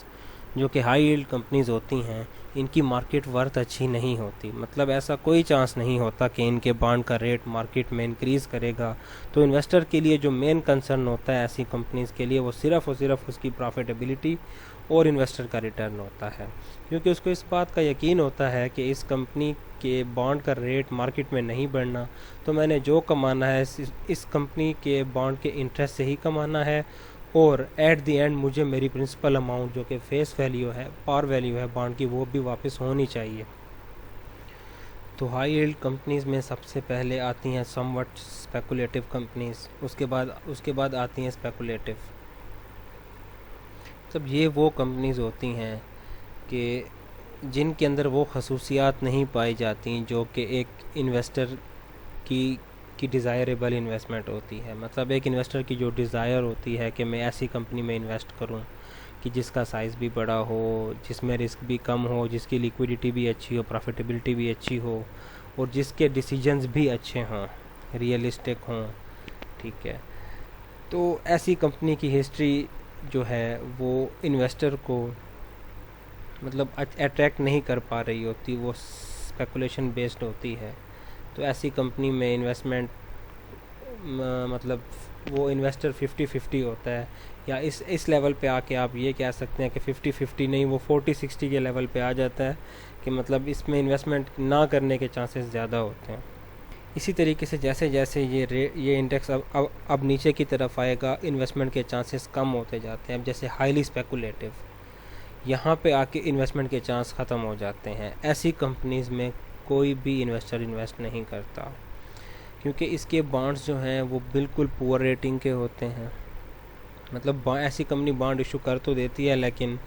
जो कि हाई यील्ड कंपनीज़ होती हैं, इनकी मार्केट वर्थ अच्छी नहीं होती, मतलब ऐसा कोई चांस नहीं होता कि इनके बॉन्ड का रेट मार्केट में इंक्रीज़ करेगा। तो इन्वेस्टर के लिए जो मेन कंसर्न होता है ऐसी कंपनीज़ के लिए, वो सिर्फ़ और सिर्फ उसकी प्रॉफिटेबिलिटी और इन्वेस्टर का रिटर्न होता है, क्योंकि उसको इस बात का यकीन होता है कि इस कंपनी के बॉन्ड का रेट मार्केट में नहीं बढ़ना, तो मैंने जो कमाना है इस कंपनी के बॉन्ड के इंटरेस्ट से ही कमाना है, और एट द एंड मुझे मेरी प्रिंसिपल अमाउंट जो कि फेस वैल्यू है, पार वैल्यू है बॉन्ड की, वो भी वापस होनी चाहिए। तो हाई यील्ड कंपनीज़ में सबसे पहले आती हैं समवट स्पेकुलेटिव कंपनीज़, उसके बाद आती हैं स्पेकुलेटिव। मतलब ये वो कंपनीज होती हैं कि जिनके अंदर वो खसूसियात नहीं पाई जाती जो कि एक इन्वेस्टर की डिज़ायरेबल इन्वेस्टमेंट होती है। मतलब एक इन्वेस्टर की जो डिज़ायर होती है कि मैं ऐसी कंपनी में इन्वेस्ट करूं कि जिसका साइज़ भी बड़ा हो, जिसमें रिस्क भी कम हो, जिसकी लिक्विडिटी भी अच्छी हो, प्रॉफिटेबिलिटी भी अच्छी हो, और जिसके डिसीजंस भी अच्छे हों, रियलिस्टिक हों। ठीक है, तो ऐसी कंपनी की हिस्ट्री जो है वो इन्वेस्टर को मतलब अट्रैक्ट नहीं कर पा रही होती, वो स्पेकुलेशन बेस्ड होती है। तो ऐसी कंपनी में इन्वेस्टमेंट मतलब वो इन्वेस्टर 50-50 होता है, या इस लेवल पे आके आप ये कह सकते हैं कि 50-50 नहीं, वो 40-60 के लेवल पे आ जाता है कि मतलब इसमें इन्वेस्टमेंट ना करने के चांसेस ज़्यादा होते हैं। इसी तरीके से जैसे जैसे ये इंडेक्स अब नीचे की तरफ आएगा, इन्वेस्टमेंट के चांसेस कम होते जाते हैं। अब जैसे हाईली स्पेकुलेटिव, यहाँ पे आके इन्वेस्टमेंट के चांस ख़त्म हो जाते हैं। ऐसी कंपनीज़ में कोई भी इन्वेस्टर इन्वेस्ट नहीं करता, क्योंकि इसके बॉन्ड्स जो हैं वो बिल्कुल पुअर रेटिंग के होते हैं। मतलब ऐसी कंपनी बॉन्ड इशू कर तो देती है, लेकिन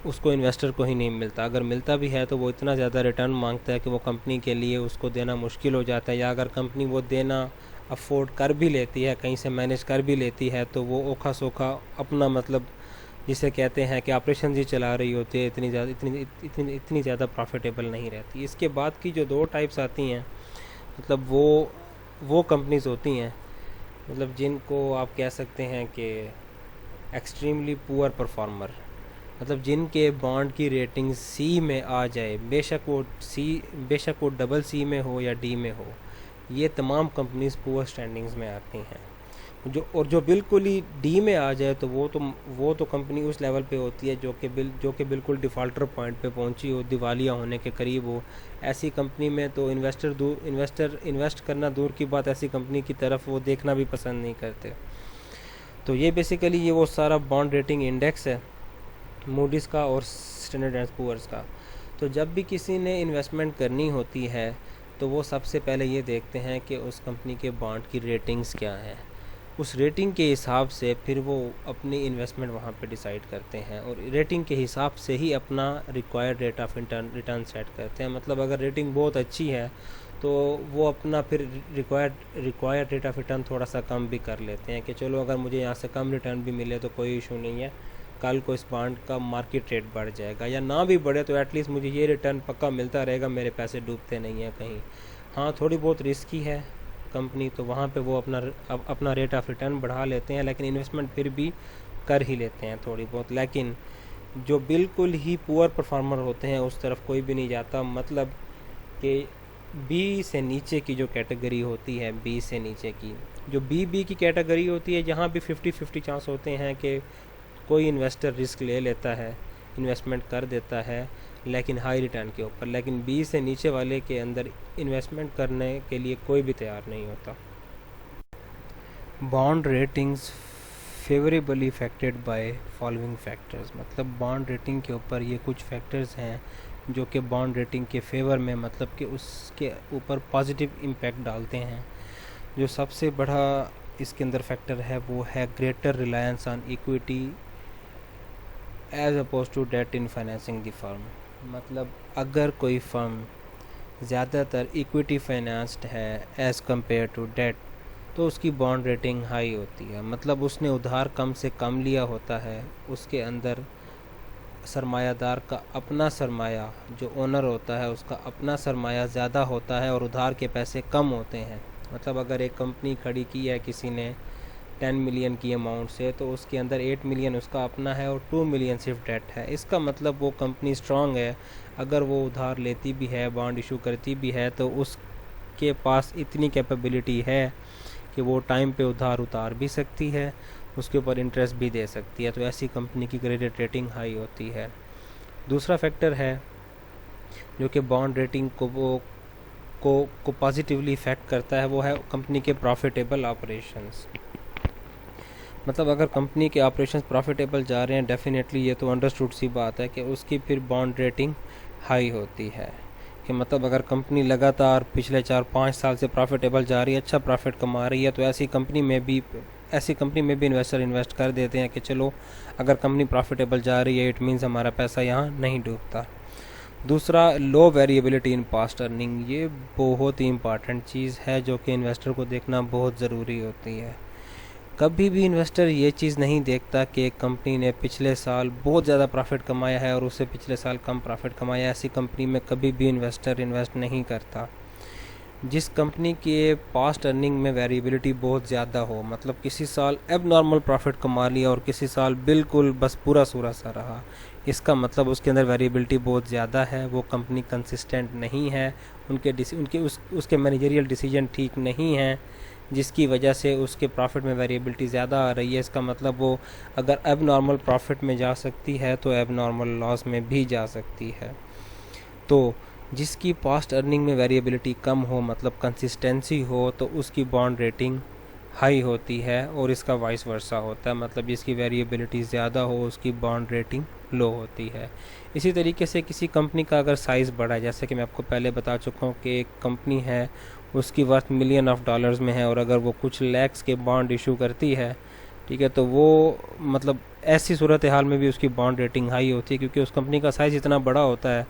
उसको इन्वेस्टर को ही नहीं मिलता। अगर मिलता भी है तो वो इतना ज़्यादा रिटर्न मांगता है कि वो कंपनी के लिए उसको देना मुश्किल हो जाता है, या अगर कंपनी वो देना अफोर्ड कर भी लेती है, कहीं से मैनेज कर भी लेती है, तो वो ओखा सोखा अपना मतलब जिसे कहते हैं कि ऑपरेशन ही चला रही होती है, इतनी ज़्यादा प्रॉफिटेबल नहीं रहती। इसके बाद की जो 2 टाइप्स आती हैं, मतलब वो कंपनीज़ होती हैं मतलब जिनको आप कह सकते हैं कि एक्सट्रीमली पुअर परफॉर्मर, मतलब जिनके बॉन्ड की रेटिंग सी में आ जाए, बेशक वो डबल सी में हो या डी में हो, ये तमाम कंपनीज पुअर स्टैंडिंग्स में आती हैं। जो बिल्कुल ही डी में आ जाए तो वो तो कंपनी उस लेवल पे होती है जो कि बिल्कुल डिफ़ॉल्टर पॉइंट पे पहुंची हो, दिवालिया होने के करीब हो। ऐसी कंपनी में तो इन्वेस्टर इन्वेस्ट करना दूर की बात, ऐसी कंपनी की तरफ वो देखना भी पसंद नहीं करते। तो ये बेसिकली ये वो सारा बॉन्ड रेटिंग इंडेक्स है मूडीज़ का और स्टैंडर्ड एंड पुअर्स का। तो जब भी किसी ने इन्वेस्टमेंट करनी होती है तो वो सबसे पहले ये देखते हैं कि उस कंपनी के बॉन्ड की रेटिंग्स क्या हैं। उस रेटिंग के हिसाब से फिर वो अपनी इन्वेस्टमेंट वहाँ पे डिसाइड करते हैं, और रेटिंग के हिसाब से ही अपना required rate of return set करते हैं। मतलब अगर रेटिंग बहुत अच्छी है तो वो अपना फिर रिक्वायर्ड रेट ऑफ रिटर्न थोड़ा सा कम भी कर लेते हैं कि चलो अगर मुझे यहाँ से कम रिटर्न भी मिले तो कोई इशू नहीं है, कल को इस बॉन्ड का मार्केट रेट बढ़ जाएगा, या ना भी बढ़े तो एटलीस्ट मुझे ये रिटर्न पक्का मिलता रहेगा, मेरे पैसे डूबते नहीं हैं कहीं। हाँ, थोड़ी बहुत रिस्की है कंपनी, तो वहाँ पे वो अपना रेट ऑफ रिटर्न बढ़ा लेते हैं, लेकिन इन्वेस्टमेंट फिर भी कर ही लेते हैं थोड़ी बहुत। लेकिन जो बिल्कुल ही पुअर परफॉर्मर होते हैं उस तरफ कोई भी नहीं जाता। मतलब कि बी से नीचे की जो कैटेगरी होती है, बी से नीचे की जो बी की कैटेगरी होती है, जहाँ भी 50-50 चांस होते हैं कि कोई इन्वेस्टर रिस्क ले लेता है, इन्वेस्टमेंट कर देता है, लेकिन हाई रिटर्न के ऊपर। लेकिन बी से नीचे वाले के अंदर इन्वेस्टमेंट करने के लिए कोई भी तैयार नहीं होता। Bond ratings favourably affected by following factors, मतलब बॉन्ड रेटिंग के ऊपर ये कुछ फैक्टर्स हैं जो कि बॉन्ड रेटिंग के फेवर में, मतलब कि उसके ऊपर पॉजिटिव इम्पैक्ट डालते हैं। जो सबसे बड़ा इसके अंदर फैक्टर है वो है greater reliance on equity as opposed to debt in financing the firm. मतलब अगर कोई फर्म ज़्यादातर इक्विटी फाइनेंस्ड है एज़ कम्पेयर टू डेट, तो उसकी बॉन्ड रेटिंग हाई होती है। मतलब उसने उधार कम से कम लिया होता है, उसके अंदर सरमायादार का अपना सरमाया, जो ओनर होता है उसका अपना सरमाया ज़्यादा होता है और उधार के पैसे कम होते हैं। मतलब अगर एक कंपनी खड़ी की है किसी ने 10 मिलियन की अमाउंट से, तो उसके अंदर 8 मिलियन उसका अपना है और 2 मिलियन सिर्फ डेट है। इसका मतलब वो कंपनी स्ट्रांग है। अगर वो उधार लेती भी है, बॉन्ड इशू करती भी है, तो उसके पास इतनी कैपेबिलिटी है कि वो टाइम पे उधार उतार भी सकती है, उसके ऊपर इंटरेस्ट भी दे सकती है। तो ऐसी कंपनी की क्रेडिट रेटिंग हाई होती है। दूसरा फैक्टर है जो कि बॉन्ड रेटिंग को पॉजिटिवली इफेक्ट करता है, वो है कंपनी के प्रॉफिटेबल ऑपरेशंस। मतलब अगर कंपनी के ऑपरेशंस प्रॉफिटेबल जा रहे हैं, डेफिनेटली ये तो अंडरस्टूड सी बात है कि उसकी फिर बॉन्ड रेटिंग हाई होती है। कि मतलब अगर कंपनी लगातार पिछले 4-5 साल से प्रॉफिटेबल जा रही है, अच्छा प्रॉफिट कमा रही है, तो ऐसी कंपनी में भी ऐसी कंपनी में भी इन्वेस्टर इन्वेस्ट कर देते हैं कि चलो अगर कंपनी प्रॉफिटेबल जा रही है, इट मीन्स हमारा पैसा यहाँ नहीं डूबता। दूसरा, लो वेरिएबिलिटी इन पास्ट अर्निंग। ये बहुत ही इंपॉर्टेंट चीज़ है जो कि इन्वेस्टर को देखना बहुत ज़रूरी होती है। कभी भी इन्वेस्टर ये चीज़ नहीं देखता कि एक कंपनी ने पिछले साल बहुत ज़्यादा प्रॉफिट कमाया है और उससे पिछले साल कम प्रॉफिट कमाया है। ऐसी कंपनी में कभी भी इन्वेस्टर इन्वेस्ट नहीं करता। जिस कंपनी के पास्ट अर्निंग में वेरिएबिलिटी बहुत ज़्यादा हो, मतलब किसी साल एब नॉर्मल प्रॉफिट कमा लिया और किसी साल बिल्कुल बस पूरा सूरा सा रहा, इसका मतलब उसके अंदर वेरिएबिलिटी बहुत ज़्यादा है, वो कंपनी कंसिस्टेंट नहीं है, उसके मैनेजरियल डिसीजन ठीक नहीं है, जिसकी वजह से उसके प्रॉफिट में वेरिएबिलिटी ज़्यादा आ रही है। इसका मतलब वो अगर एब नॉर्मल प्रॉफिट में जा सकती है तो एब नॉर्मल लॉस में भी जा सकती है। तो जिसकी पास्ट अर्निंग में वेरिएबिलिटी कम हो, मतलब कंसिस्टेंसी हो, तो उसकी बॉन्ड रेटिंग हाई होती है और इसका वाइस वर्सा होता है, मतलब जिसकी वेरिएबिलिटी ज़्यादा हो उसकी बॉन्ड रेटिंग लो होती है। इसी तरीके से किसी कंपनी का अगर साइज़ बड़ा है, जैसे कि मैं आपको पहले बता चुका हूँ कि एक कंपनी है उसकी वर्थ मिलियन ऑफ डॉलर्स में है और अगर वो कुछ लैक्स के बॉन्ड इशू करती है, ठीक है, तो वो मतलब ऐसी सूरत हाल में भी उसकी बॉन्ड रेटिंग हाई होती है, क्योंकि उस कंपनी का साइज़ इतना बड़ा होता है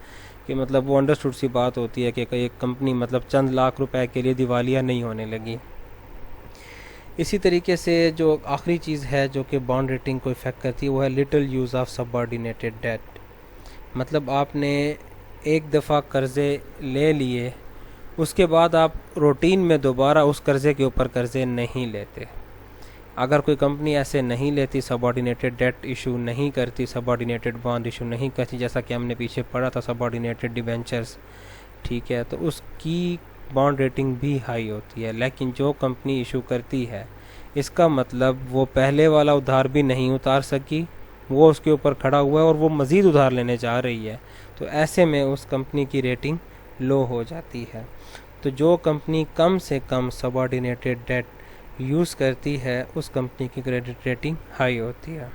कि मतलब वो अंडरस्टूड सी बात होती है कि एक कंपनी मतलब चंद लाख रुपए के लिए दिवालिया नहीं होने लगी। इसी तरीके से जो आखिरी चीज़ है जो कि बॉन्ड रेटिंग को इफ़ेक्ट करती है वो है little use of subordinated debt. मतलब आपने एक दफ़ा कर्ज़े ले लिए, उसके बाद आप रूटीन में दोबारा उस कर्ज़े के ऊपर कर्ज़े नहीं लेते। अगर कोई कंपनी ऐसे नहीं लेती, सबऑर्डिनेटेड डेट इशू नहीं करती, सबऑर्डिनेटेड बॉन्ड इशू नहीं करती, जैसा कि हमने पीछे पढ़ा था सबऑर्डिनेटेड डिबेंचर्स, ठीक है, तो उसकी बॉन्ड रेटिंग भी हाई होती है। लेकिन जो कंपनी इशू करती है, इसका मतलब वो पहले वाला उधार भी नहीं उतार सकी, वो उसके ऊपर खड़ा हुआ है और वो मज़ीद उधार लेने जा रही है, तो ऐसे में उस कंपनी की रेटिंग लो हो जाती है। तो जो कंपनी कम से कम सबऑर्डिनेटेड डेट यूज़ करती है उस कंपनी की क्रेडिट रेटिंग हाई होती है।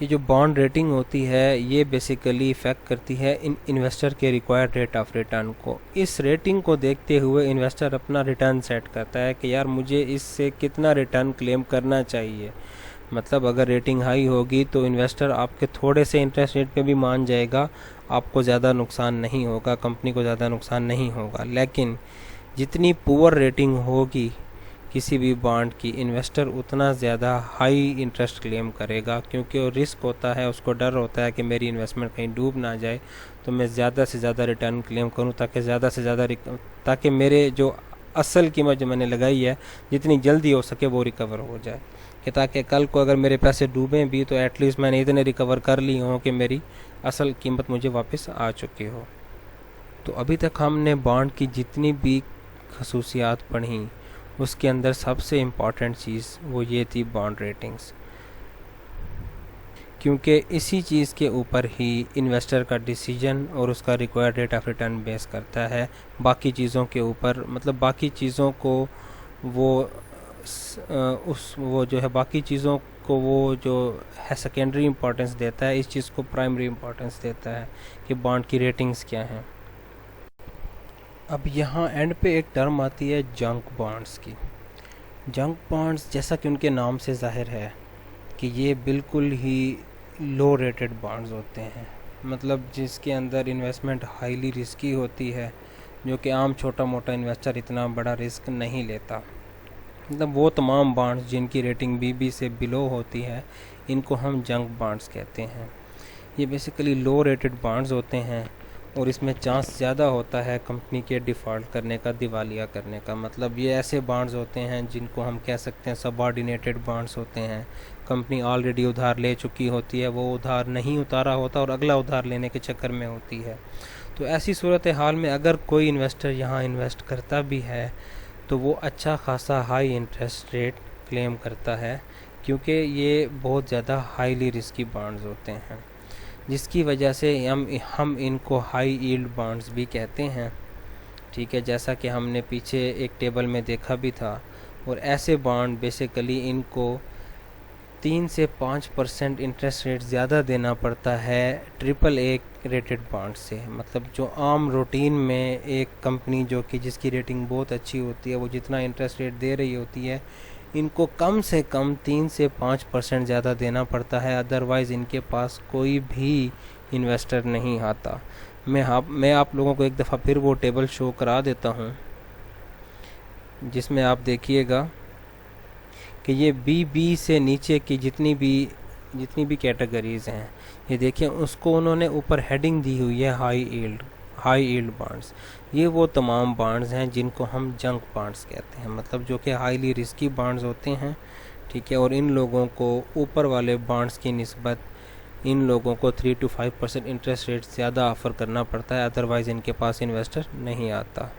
ये जो बॉन्ड रेटिंग होती है ये बेसिकली इफ़ेक्ट करती है इन्वेस्टर के रिक्वायर्ड रेट ऑफ रिटर्न को। इस रेटिंग को देखते हुए इन्वेस्टर अपना रिटर्न सेट करता है कि यार मुझे इससे कितना रिटर्न क्लेम करना चाहिए। मतलब अगर रेटिंग हाई होगी तो इन्वेस्टर आपके थोड़े से इंटरेस्ट रेट पे भी मान जाएगा, आपको ज़्यादा नुकसान नहीं होगा, कंपनी को ज़्यादा नुकसान नहीं होगा। लेकिन जितनी पुअर रेटिंग होगी किसी भी बॉन्ड की, इन्वेस्टर उतना ज़्यादा हाई इंटरेस्ट क्लेम करेगा, क्योंकि वो रिस्क होता है, उसको डर होता है कि मेरी इन्वेस्टमेंट कहीं डूब ना जाए, तो मैं ज़्यादा से ज़्यादा रिटर्न क्लेम करूं ताकि ज़्यादा से ज़्यादा ताकि मेरे जो असल कीमत जो मैंने लगाई है जितनी जल्दी हो सके वो रिकवर हो जाए, कि ताकि कल को अगर मेरे पैसे डूबें भी तो एटलीस्ट मैंने इतने रिकवर कर ली हों कि मेरी असल कीमत मुझे वापस आ चुकी हो। तो अभी तक हमने बॉन्ड की जितनी भी खसूसियात पढ़ी उसके अंदर सबसे इम्पॉर्टेंट चीज़ वो ये थी बॉन्ड रेटिंग्स, क्योंकि इसी चीज़ के ऊपर ही इन्वेस्टर का डिसीजन और उसका required rate of return base करता है। बाकी चीज़ों के ऊपर, मतलब बाकी चीज़ों को बाकी चीज़ों को वो जो है सेकेंडरी इम्पोर्टेंस देता है, इस चीज़ को प्राइमरी इम्पोर्टेंस देता है कि बॉन्ड की रेटिंग्स क्या हैं। अब यहाँ एंड पे एक टर्म आती है जंक बॉन्ड्स की। जंक बॉन्ड्स, जैसा कि उनके नाम से ज़ाहिर है कि ये बिल्कुल ही लो रेटेड बॉन्ड्स होते हैं, मतलब जिसके अंदर इन्वेस्टमेंट हाईली रिस्की होती है, जो कि आम छोटा मोटा इन्वेस्टर इतना बड़ा रिस्क नहीं लेता। मतलब वो तमाम बॉन्ड्स जिनकी रेटिंग BB से बिलो होती है, इनको हम जंक बॉन्ड्स कहते हैं। ये बेसिकली लो रेटेड बॉन्ड्स होते हैं और इसमें चांस ज़्यादा होता है कंपनी के डिफ़ॉल्ट करने का, दिवालिया करने का। मतलब ये ऐसे बॉन्ड्स होते हैं जिनको हम कह सकते हैं सबऑर्डिनेटेड बॉन्ड्स होते हैं। कंपनी ऑलरेडी उधार ले चुकी होती है, वो उधार नहीं उतारा होता और अगला उधार लेने के चक्कर में होती है। तो ऐसी सूरत हाल में अगर कोई इन्वेस्टर यहाँ इन्वेस्ट करता भी है तो वो अच्छा खासा हाई इंटरेस्ट रेट क्लेम करता है, क्योंकि ये बहुत ज़्यादा हाईली रिस्की बॉन्ड्स होते हैं, जिसकी वजह से हम इनको हाई यील्ड बॉन्ड्स भी कहते हैं। ठीक है, जैसा कि हमने पीछे एक टेबल में देखा भी था। और ऐसे बॉन्ड बेसिकली इनको 3 से 5% इंटरेस्ट रेट ज़्यादा देना पड़ता है AAA रेटेड बॉन्ड से। मतलब जो आम रूटीन में एक कंपनी जो कि जिसकी रेटिंग बहुत अच्छी होती है वो जितना इंटरेस्ट रेट दे रही होती है, इनको कम से कम 3 से 5% ज़्यादा देना पड़ता है, अदरवाइज़ इनके पास कोई भी इन्वेस्टर नहीं आता। मैं आप लोगों को एक दफ़ा फिर वो टेबल शो करा देता हूँ, जिसमें आप देखिएगा कि ये बी से नीचे की जितनी भी कैटेगरीज़ हैं, ये देखिए उसको उन्होंने ऊपर हेडिंग दी हुई है हाई यील्ड बॉन्ड्स। ये वो तमाम बॉन्ड्स हैं जिनको हम जंक बॉन्ड्स कहते हैं, मतलब जो कि हाईली रिस्की बॉन्ड्स होते हैं, ठीक है। और इन लोगों को ऊपर वाले बॉन्ड्स की निस्बत इन लोगों को 3 to 5% इंटरेस्ट रेट ज़्यादा ऑफ़र करना पड़ता है, अदरवाइज़ इनके पास इन्वेस्टर नहीं आता।